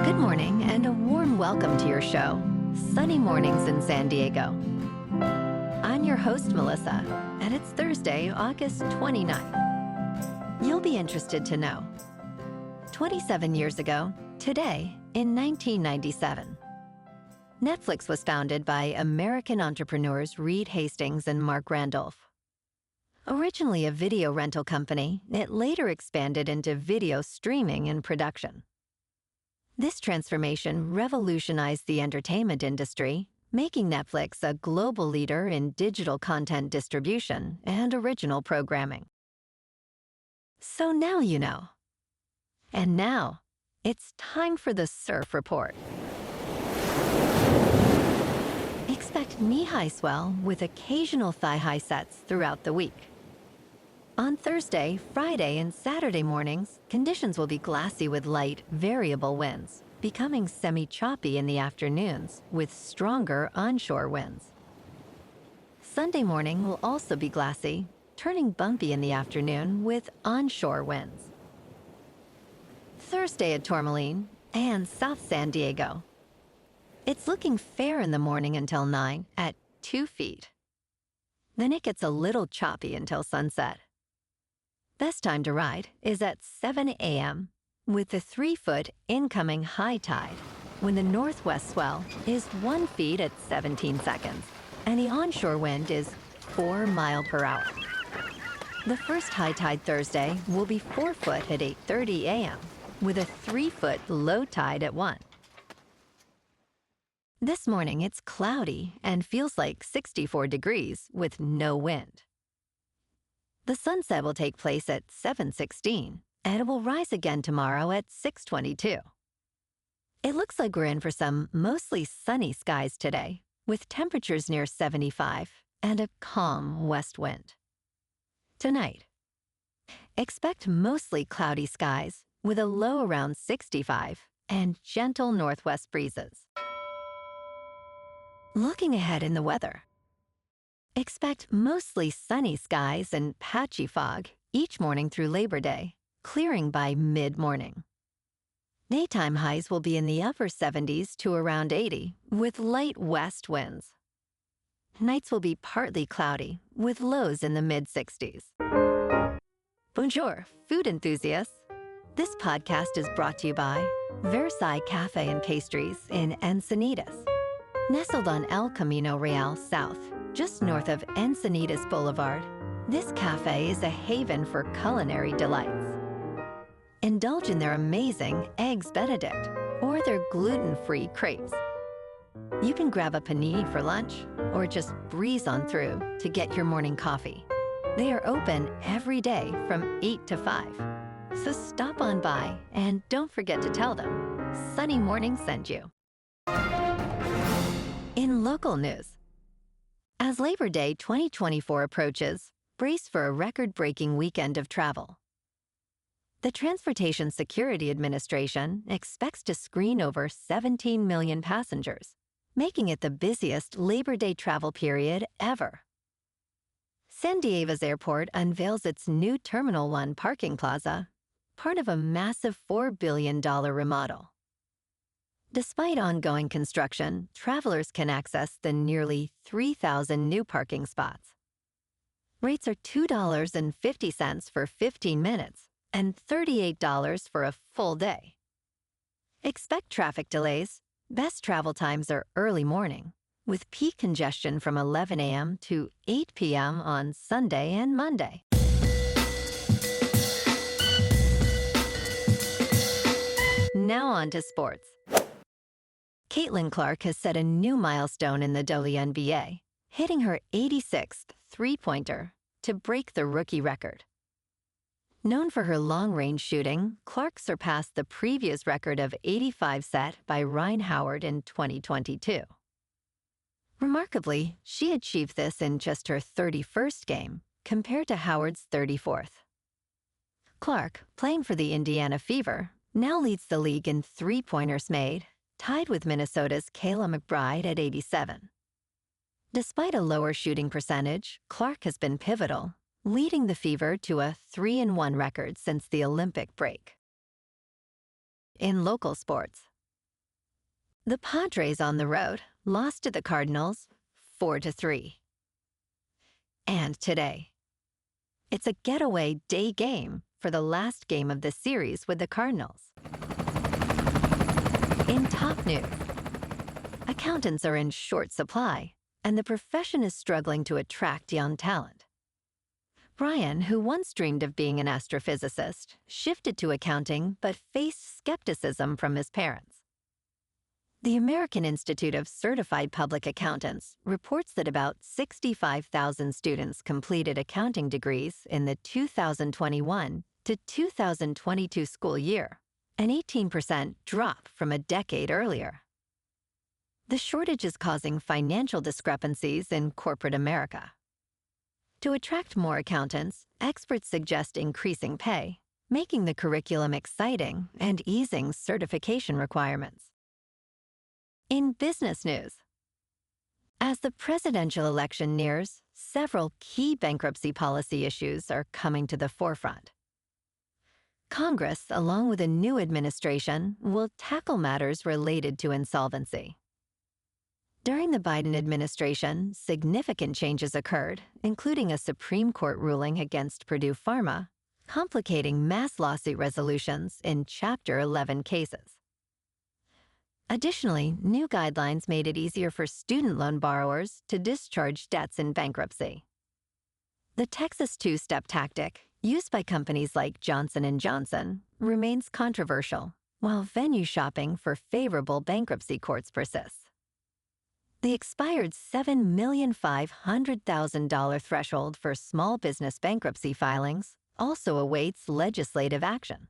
Good morning and a warm welcome to your show, Sunny Mornings in San Diego. I'm your host, Melissa, and it's Thursday, August 29th. You'll be interested to know. 27 years ago, today, in 1997, Netflix was founded by American entrepreneurs Reed Hastings and Mark Randolph. Originally a video rental company, it later expanded into video streaming and production. This transformation revolutionized the entertainment industry, making Netflix a global leader in digital content distribution and original programming. So now you know. And now, it's time for the Surf Report. Expect knee-high swell with occasional thigh-high sets throughout the week. On Thursday, Friday, and Saturday mornings, conditions will be glassy with light, variable winds, becoming semi-choppy in the afternoons with stronger onshore winds. Sunday morning will also be glassy, turning bumpy in the afternoon with onshore winds. Thursday at Tourmaline and South San Diego. It's looking fair in the morning until 9 at 2 feet. Then it gets a little choppy until sunset. Best time to ride is at 7 a.m. with the 3-foot incoming high tide when the northwest swell is 1 foot at 17 seconds and the onshore wind is 4 miles per hour. The first high tide Thursday will be 4 foot at 8:30 a.m. with a 3-foot low tide at 1. This morning it's cloudy and feels like 64 degrees with no wind. The sunset will take place at 7:16, and it will rise again tomorrow at 6:22. It looks like we're in for some mostly sunny skies today, with temperatures near 75 and a calm west wind. Tonight, expect mostly cloudy skies with a low around 65 and gentle northwest breezes. Looking ahead in the weather, expect mostly sunny skies and patchy fog each morning through Labor Day, clearing by mid-morning. Daytime highs will be in the upper 70s to around 80, with light west winds. Nights will be partly cloudy, with lows in the mid-60s. Bonjour, food enthusiasts. This podcast is brought to you by Versailles Cafe and Pastries in Encinitas. Nestled on El Camino Real South, just north of Encinitas Boulevard, this cafe is a haven for culinary delights. Indulge in their amazing Eggs Benedict or their gluten-free crepes. You can grab a panini for lunch or just breeze on through to get your morning coffee. They are open every day from 8 to 5. So stop on by and don't forget to tell them Sunny Morning sent you. In local news, as Labor Day 2024 approaches, brace for a record-breaking weekend of travel. The Transportation Security Administration expects to screen over 17 million passengers, making it the busiest Labor Day travel period ever. San Diego's airport unveils its new Terminal 1 parking plaza, part of a massive $4 billion remodel. Despite ongoing construction, travelers can access the nearly 3,000 new parking spots. Rates are $2.50 for 15 minutes and $38 for a full day. Expect traffic delays. Best travel times are early morning, with peak congestion from 11 a.m. to 8 p.m. on Sunday and Monday. Now on to sports. Caitlin Clark has set a new milestone in the WNBA, hitting her 86th three-pointer to break the rookie record. Known for her long-range shooting, Clark surpassed the previous record of 85 set by Ryan Howard in 2022. Remarkably, she achieved this in just her 31st game, compared to Howard's 34th. Clark, playing for the Indiana Fever, now leads the league in three-pointers made, tied with Minnesota's Kayla McBride at 87. Despite a lower shooting percentage, Clark has been pivotal, leading the Fever to a 3-1 record since the Olympic break. In local sports, The Padres on the road lost to the Cardinals 4-3. And today, it's a getaway day game for the last game of the series with the Cardinals. In top news, accountants are in short supply, and the profession is struggling to attract young talent. Brian, who once dreamed of being an astrophysicist, shifted to accounting but faced skepticism from his parents. The American Institute of Certified Public Accountants reports that about 65,000 students completed accounting degrees in the 2021 to 2022 school year, an 18% drop from a decade earlier. The shortage is causing financial discrepancies in corporate America. To attract more accountants, experts suggest increasing pay, making the curriculum exciting, and easing certification requirements. In business news, as the presidential election nears, several key bankruptcy policy issues are coming to the forefront. Congress, along with a new administration, will tackle matters related to insolvency. During the Biden administration, significant changes occurred, including a Supreme Court ruling against Purdue Pharma, complicating mass lawsuit resolutions in Chapter 11 cases. Additionally, new guidelines made it easier for student loan borrowers to discharge debts in bankruptcy. The Texas two-step tactic, used by companies like Johnson & Johnson, remains controversial, while venue shopping for favorable bankruptcy courts persists. The expired $7,500,000 threshold for small business bankruptcy filings also awaits legislative action.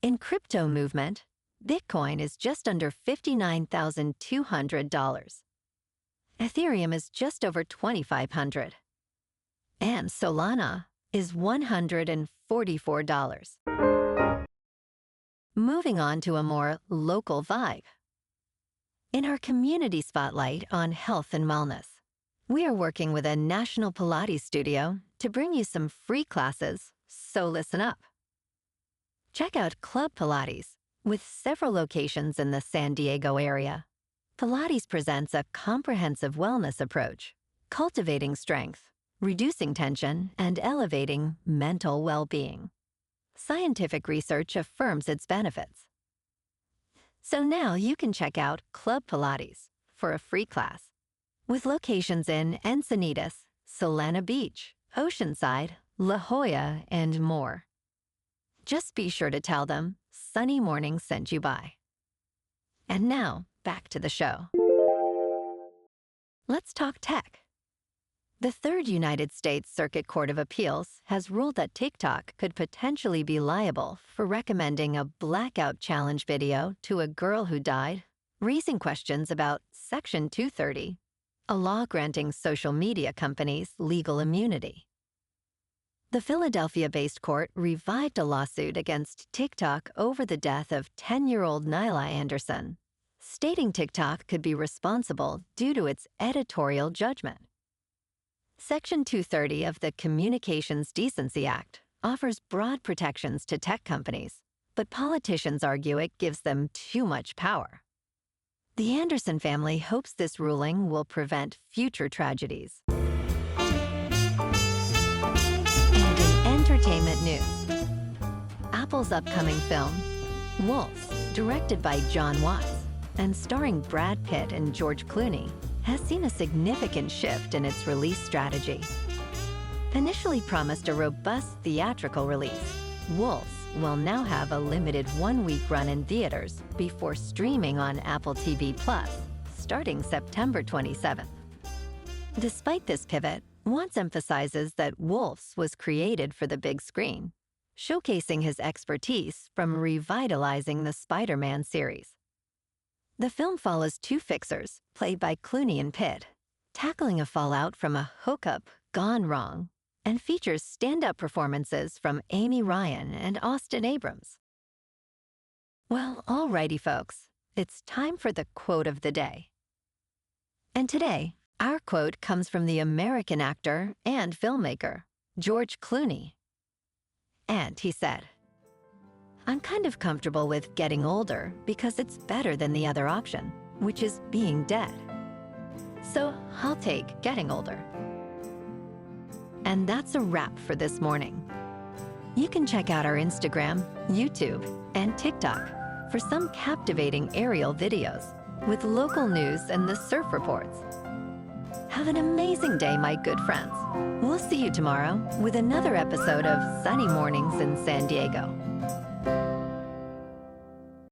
In crypto movement, Bitcoin is just under $59,200. Ethereum is just over $2,500. And Solana is $144. Moving on to a more local vibe. In our community spotlight on health and wellness, we are working with a national Pilates studio to bring you some free classes, so listen up. Check out Club Pilates. With several locations in the San Diego area, Pilates presents a comprehensive wellness approach, cultivating strength, reducing tension, and elevating mental well-being. Scientific research affirms its benefits. So now you can check out Club Pilates for a free class, with locations in Encinitas, Solana Beach, Oceanside, La Jolla, and more. Just be sure to tell them Sunny Morning sent you by. And now, back to the show. Let's talk tech. The Third United States Circuit Court of Appeals has ruled that TikTok could potentially be liable for recommending a blackout challenge video to a girl who died, raising questions about Section 230, a law granting social media companies legal immunity. The Philadelphia-based court revived a lawsuit against TikTok over the death of 10-year-old Nyla Anderson, stating TikTok could be responsible due to its editorial judgment. Section 230 of the Communications Decency Act offers broad protections to tech companies, but politicians argue it gives them too much power. The Anderson family hopes this ruling will prevent future tragedies. Entertainment news. Apple's upcoming film, Wolves, directed by John Watts and starring Brad Pitt and George Clooney, has seen a significant shift in its release strategy. Initially promised a robust theatrical release, Wolves will now have a limited one-week run in theaters before streaming on Apple TV Plus, starting September 27th. Despite this pivot, Watts emphasizes that Wolves was created for the big screen, showcasing his expertise from revitalizing the Spider-Man series. The film follows two fixers, played by Clooney and Pitt, tackling a fallout from a hookup gone wrong, and features stand-up performances from Amy Ryan and Austin Abrams. Well, alrighty folks, it's time for the quote of the day. And today, our quote comes from the American actor and filmmaker, George Clooney. And he said, I'm kind of comfortable with getting older because it's better than the other option, which is being dead. So I'll take getting older. And that's a wrap for this morning. You can check out our Instagram, YouTube, and TikTok for some captivating aerial videos with local news and the surf reports. Have an amazing day, my good friends. We'll see you tomorrow with another episode of Sunny Mornings in San Diego.